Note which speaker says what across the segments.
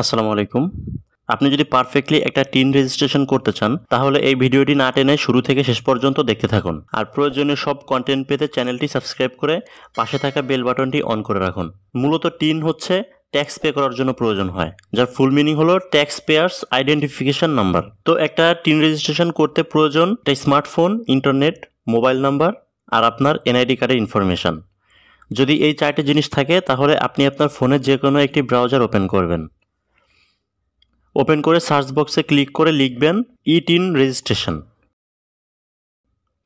Speaker 1: আসসালামু আলাইকুম। আপনি যদি পারফেক্টলি একটা টিন রেজিস্ট্রেশন করতে চান তাহলে এই ভিডিওটি না টেনে শুরু থেকে শেষ পর্যন্ত দেখতে থাকুন। আর প্রয়োজনীয় সব কন্টেন্ট পেতে চ্যানেলটি সাবস্ক্রাইব করে পাশে থাকা বেল বাটনটি অন করে রাখুন। মূলত টিন হচ্ছে ট্যাক্স পে করার জন্য প্রয়োজন হয়, যার ফুল মিনিং হলো ট্যাক্স পেয়ার্স আইডেন্টিফিকেশন নাম্বার। তো একটা টিন রেজিস্ট্রেশন করতে প্রয়োজন একটা স্মার্টফোন, ইন্টারনেট, মোবাইল নাম্বার আর আপনার এনআইডি কার্ডের ইনফরমেশন। যদি এই চারটি জিনিস থাকে তাহলে আপনি আপনার ফোনে যে কোনো একটি ব্রাউজার ওপেন করবেন। ওপেন করে সার্চ বক্সে ক্লিক করে লিখবেন eTIN রেজিস্ট্রেশন,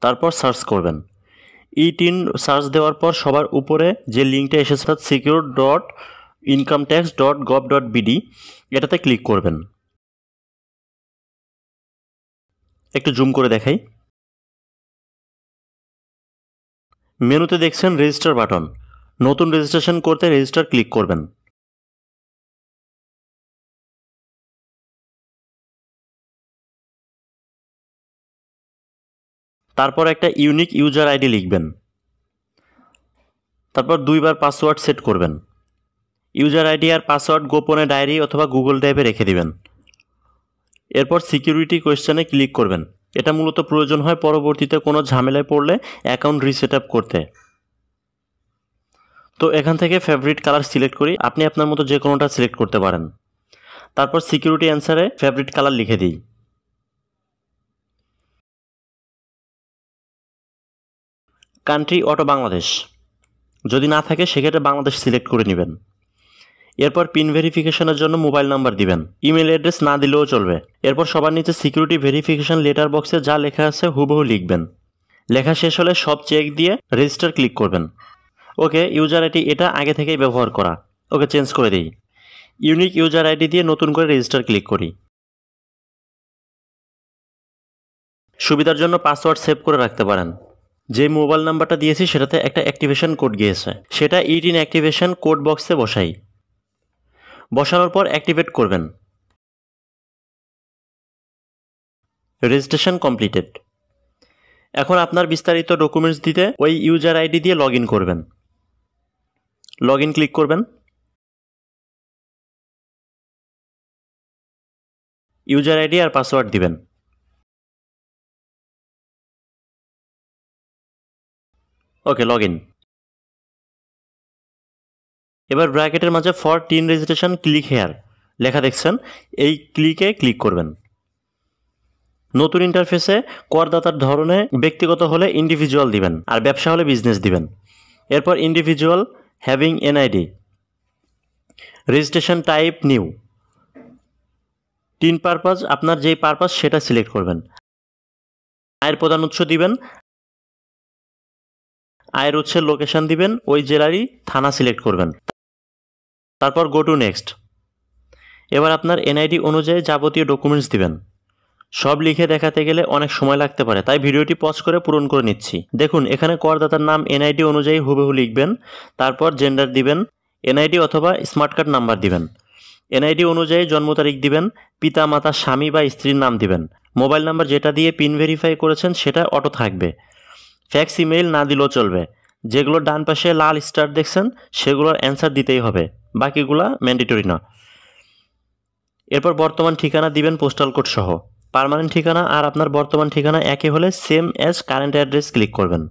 Speaker 1: তারপর সার্চ করবেন। eTIN সার্চ দেওয়ার পর সবার উপরে যে লিঙ্কটা এসেছে secure.incometax.gov.bd এটাতে ক্লিক করবেন। একটু জুম করে দেখাই। মেনুতে দেখছেন রেজিস্টার বাটন। নতুন রেজিস্ট্রেশন করতে রেজিস্টার ক্লিক করবেন। তারপর একটা ইউনিক ইউজার আইডি লিখবেন। তারপর 2 বার পাসওয়ার্ড সেট করবেন। ইউজার আইডি আর পাসওয়ার্ড গোপনে ডায়েরি অথবা গুগল ড্রাইভে রেখে দিবেন। এরপর সিকিউরিটি কোয়েশ্চেনে ক্লিক করবেন। এটা মূলত প্রয়োজন হয় পরবর্তীতে কোনো ঝামেলায় পড়লে অ্যাকাউন্ট রিসেট আপ করতে। তো এখান থেকে ফেভারিট কালার সিলেক্ট করি, আপনি আপনার মতো যে কোনোটা সিলেক্ট করতে পারেন। তারপর সিকিউরিটি অ্যান্সারে ফেভারিট কালার লিখে দিই। কান্ট্রি অটো বাংলাদেশ, যদি না থাকে সেক্ষেত্রে বাংলাদেশ সিলেক্ট করে নেবেন। এরপর পিন ভেরিফিকেশনের জন্য মোবাইল নাম্বার দিবেন, ইমেল অ্যাড্রেস না দিলেও চলবে। এরপর সবার নিচে সিকিউরিটি ভেরিফিকেশন লেটার বক্সে যা লেখা আছে হুবহু লিখবেন। লেখা শেষ হলে সব চেক দিয়ে রেজিস্টার ক্লিক করবেন। ওকে, ইউজার আইডি এটা আগে থেকেই ব্যবহার করা, ওকে চেঞ্জ করে দিই। ইউনিক ইউজার আইডি দিয়ে নতুন করে রেজিস্টার ক্লিক করি। সুবিধার জন্য পাসওয়ার্ড সেভ করে রাখতে পারেন। যে মোবাইল নাম্বারটা দিয়েছি সেটাতে একটা অ্যাক্টিভেশন কোড গিয়েছে, সেটা eTIN অ্যাক্টিভেশন কোড বক্সে বসাই। বসানোর পর অ্যাক্টিভেট করবেন। Registration completed. এখন আপনার বিস্তারিত ডকুমেন্টস দিতে ওই ইউজার আইডি দিয়ে লগ ইন করবেন। লগ ইন ক্লিক করবেন। ইউজার আইডি আর পাসওয়ার্ড দিবেন। ওকে, লগ ইন। এবার ব্র্যাকেটের মাঝে for tin registration click here লেখা দেখছেন, এই ক্লিকে ক্লিক করবেন। নতুন ইন্টারফেসে করদাতার ধরনে ব্যক্তিগত হলে ইন্ডিভিজুয়াল দিবেন আর ব্যবসা হলে বিজনেস দিবেন। এরপর individual having NID, registration type new, tin purpose আপনার যেই পারপাস সেটা সিলেক্ট করবেন। আয়ের প্রধান উৎস দিবেন, আয়ের উৎসের লোকেশন দিবেন, ওই জেলারই থানা সিলেক্ট করবেন। তারপর গো টু নেক্সট। এবার আপনার এনআইডি অনুযায়ী যাবতীয় ডকুমেন্টস দিবেন। সব লিখে দেখাতে গেলে অনেক সময় লাগতে পারে, তাই ভিডিওটি পজ করে পূরণ করে নিচ্ছি। দেখুন এখানে করদাতার নাম এনআইডি অনুযায়ী হুবহু লিখবেন। তারপর জেন্ডার দিবেন, এনআইডি অথবা স্মার্ট কার্ড নাম্বার দিবেন। এনআইডি অনুযায়ী জন্ম তারিখ দিবেন, পিতা মাতা স্বামী বা স্ত্রীর নাম দিবেন। মোবাইল নাম্বার যেটা দিয়ে পিন ভেরিফাই করেছেন সেটা অটো থাকবে, ফ্যাক্স ইমেইল না দিলেও চলবে। যেগুলো ডান পাশে লাল স্টার দেখছেন সেগুলোর অ্যান্সার দিতেই হবে, বাকিগুলা ম্যান্ডেটরি না। এরপর বর্তমান ঠিকানা দিবেন পোস্টাল কোড সহ। পার্মানেন্ট ঠিকানা আর আপনার বর্তমান ঠিকানা একই হলে same as current address click করবেন,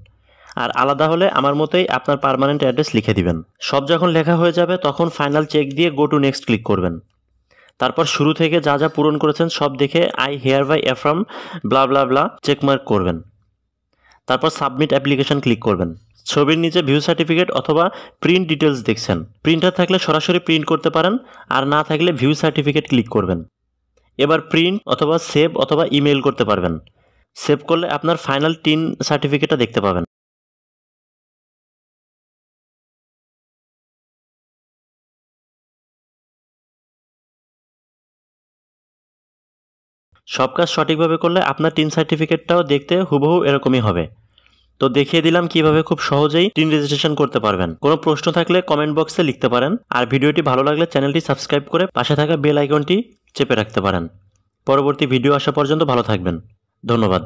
Speaker 1: আর আলাদা হলে আমার মতোই আপনার পার্মানেন্ট অ্যাড্রেস লিখে দিবেন। সব যখন লেখা হয়ে যাবে তখন ফাইনাল চেক দিয়ে গো টু নেক্সট ক্লিক করবেন। তারপর শুরু থেকে যা যা পূরণ করেছেন সব দেখে I hereby affirm blah blah blah checkmark করবেন। তারপর সাবমিট অ্যাপ্লিকেশন ক্লিক করবেন। ছবির নিচে ভিউ সার্টিফিকেট অথবা প্রিন্ট ডিটেলস দেখছেন, প্রিন্টার থাকলে সরাসরি প্রিন্ট করতে পারেন, আর না থাকলে ভিউ সার্টিফিকেট ক্লিক করবেন। এবার প্রিন্ট অথবা সেভ অথবা ইমেল করতে পারবেন। সেভ করলে আপনার ফাইনাল টিন সার্টিফিকেটটা দেখতে পাবেন। সব কাজ সঠিকভাবে করলে আপনার টিন সার্টিফিকেটটাও দেখতে হুবহু এরকমই হবে। তো দেখিয়ে দিলাম কিভাবে খুব সহজেই টিন রেজিস্ট্রেশন করতে পারবেন। কোনো প্রশ্ন থাকলে কমেন্ট বক্সে লিখতে পারেন, আর ভিডিওটি ভালো লাগলে চ্যানেলটি সাবস্ক্রাইব করে পাশে থাকা বেল আইকনটি চেপে রাখতে পারেন। পরবর্তী ভিডিও আসা পর্যন্ত ভালো থাকবেন। ধন্যবাদ।